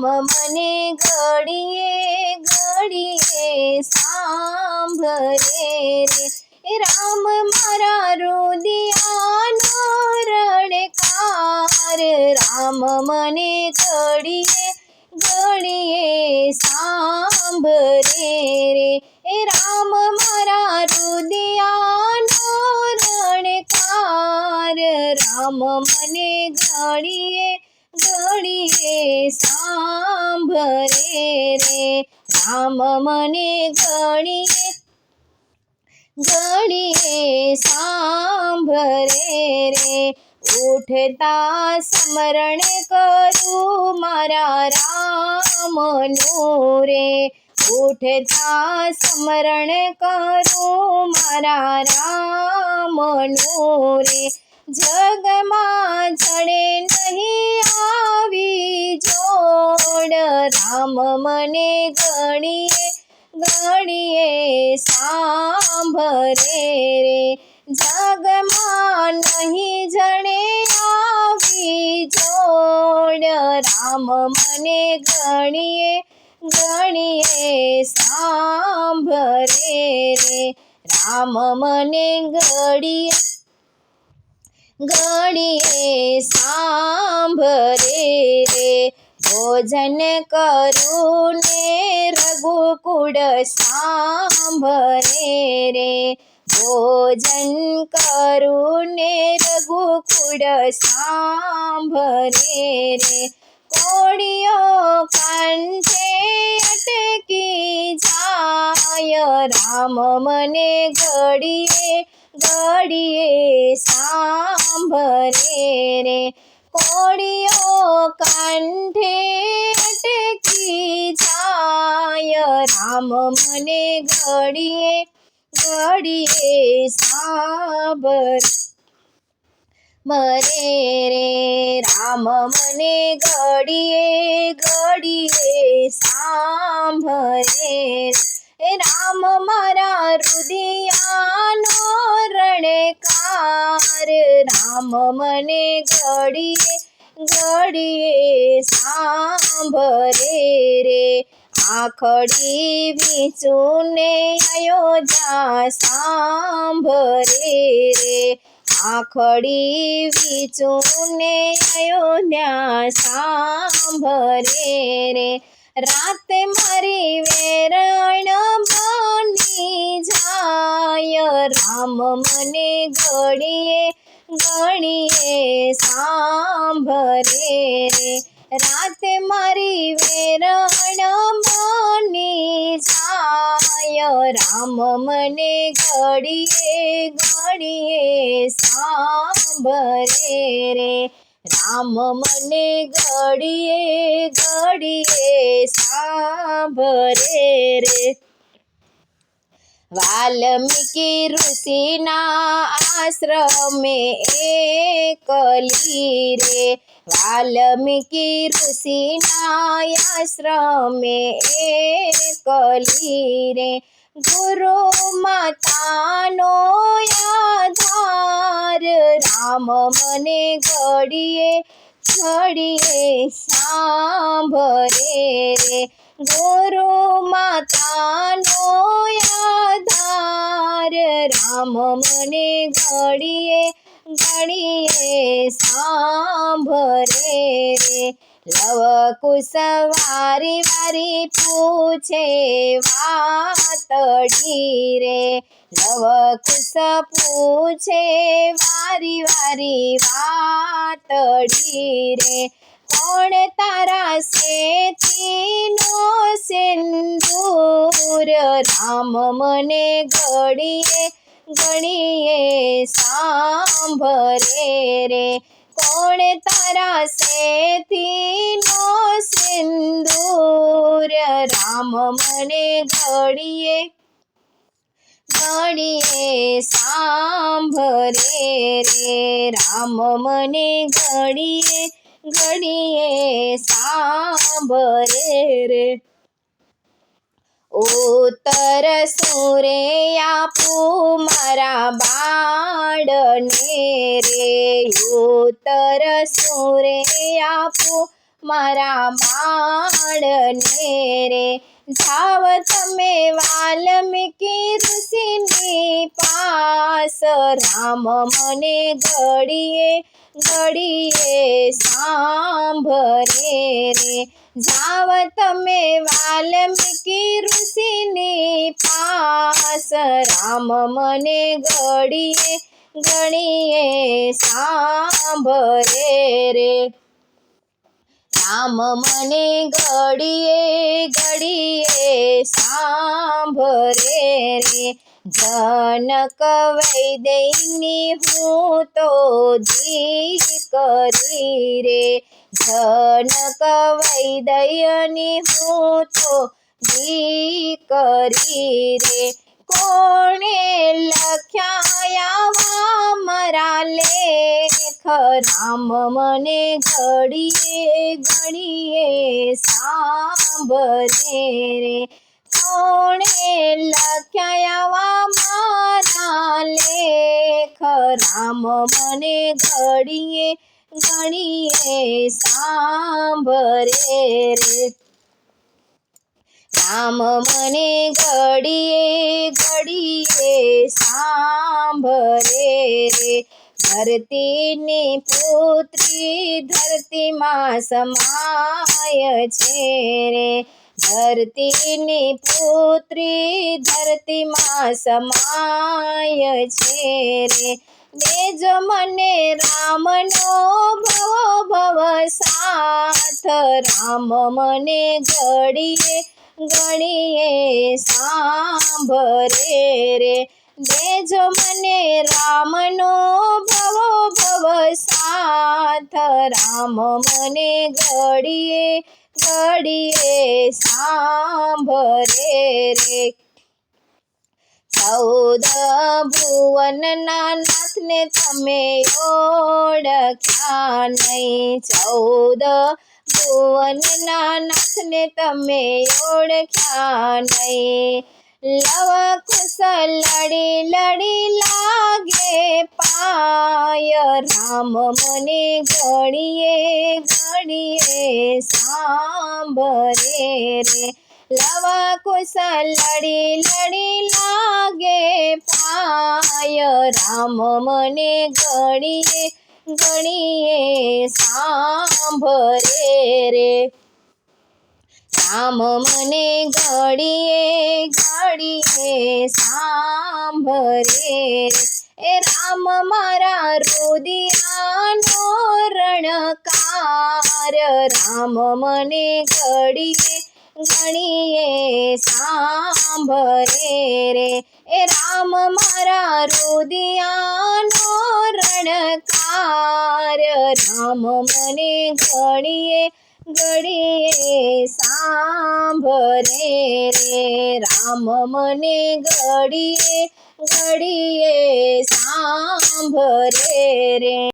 મને ઘડીએ ઘડીએ સાંભળે રે। એ રામ મારા રુદિયાનો રણકાર, રામ મને ઘડીએ ઘડીએ સાંભળે રે। એ રામ મારા રુદિયાનો રણકાર, રામ મને ઘડીએ ઘડીએ સાંભળે રે। રામ મને ઘડીએ ઘડીએ સાંભળે રે। ઉઠતા સ્મરણ કરું મારા રામનું રે, ઉઠતા સ્મરણ કરું મારા રામનું રે। જગમાં જડે નહીં આવી જોડ, રામ મને ઘડીએ ઘડીએ સાંભળે રે। જગમાં નહીં જડે આવી જોડ, રામ મને ઘડીએ ઘડીએ સાંભળે રે। રામ મને ઘડીએ ઘડીએ સાંભળે રે। ભોજન કરું ને રઘુકુળ સાંભળે રે, ભોજન કરું ને રઘુકુળ સાંભળે રે। કોળિયો કંઠે અટકી જાય, રામ મને ઘડીએ ઘડીએ સાંભળે રે। કોળિયો કંઠે અટકી જાય, રામ મને ઘડીએ ઘડીએ સાંભળે રે। રામ મને ઘડીએ ઘડીએ સાંભળે રે। એ રામ મારા રુદિયાનો રણકાર, રામ મને ઘડીએ ઘડીએ સાંભળે રે। આખડી વીંચું ને અયોધ્યા સાંભળે રે, આખડી વીંચું ને અયોધ્યા સાંભળે રે। રાતે મારી વેરણ બની જાય, રામ મને ઘડીએ ઘડીએ સાંભળે રે। રાતે મારી વેરણ બની જાય, રામ મને ઘડીએ ઘડીએ સાંભળે રે। રામ મને ઘડીએ ઘડીએ સાંભળે રે। વાલ્મીકી ઋષિના આશ્રમે એકલી રે, વાલ્મીકી ઋષિના આશ્રમે એકલી રે। ગુરુ માતાનો આધાર, રામ મને ઘડીએ ઘડીએ સાંભળે રે। ગુરુ માતાનો આધાર, રામ મને ઘડીએ ઘડીએ સાંભળે રે। લવકુશ વારી વારી પૂછે વાતડી રે, લવકુશ પૂછે વારી વારી વાતડી રે। કોણ તારા સેતીનો સિંદૂર, રામ મને ઘડીએ ઘડીએ સાંભળે રે। કોણ તારા સેતીનો સિંદૂર, રામ મને ઘડીએ ઘડીએ સાંભળે રે। રામ મને ઘડીએ ઘડીએ સાંભળે રે। ઉત્તર સુરે આપું મારા બાળને રે, ઉત્તર સુરે આપું મારા બાળને રે જાવ તમે વાલ્મીકી ઋષિની પાસ રામ મને ઘડીએ ઘડીએ સાંભળે રે જાવ તમે વાલ્મીકી ઋષિની પાસ રામ મને ઘડીએ ઘડીએ સાંભળે રે રામ મને ઘડીએ ઘડીએ સાંભળે રે જનક વૈદયની હું તો દીકરી રે જનક વૈદયની હું તો દીકરી રે કોણે લખ્યા મારા લેખ રામ મને ઘડીએ ઘડીએ સાંભળે રે કોણે લખ્યા મારા લેખ રામ મને ઘડીએ ઘડીએ સાંભળે રે રામ મને ઘડીએ ઘડીએ સાંભળે રે ધરતીની પુત્રી ધરતીમાં સમાય છે રે ધરતીની પુત્રી ધરતીમાં સમાય છે રે દેજો મને રામનો ભવ ભવ સાથ રામ મને ઘડીએ ઘડીએ સાંભળે રે દેજો મને રામનો ભવ ભવ સાથ રામ મને ઘડીએ ઘડીએ સાંભળે રે 14 ભુવનના નાથને તમે ઓળખ્યા નહીં 14 ભુવનના નાથને તમે ઓળખ્યા નહીં લવ કુશ લડી લડી લાગે પાય રામ મને ઘડીએ ઘડીએ સાંભળે રે લવ કુશ લડી લડી લાગે પાય રામ મને ઘડીએ ઘડીએ સાંભળે રે રામ મને ઘડીએ ઘડીએ સાંભળે રે એ રામ મારા રુદિયાનો રણકાર રામ મને ઘડીએ ઘડીએ સાંભળે રે એ રામ મારા રુદિયાનો રણકાર રામ મને ઘડીએ ઘડીએ સાંભળે રે રામ મને ઘડીએ ઘડીએ સાંભળે રે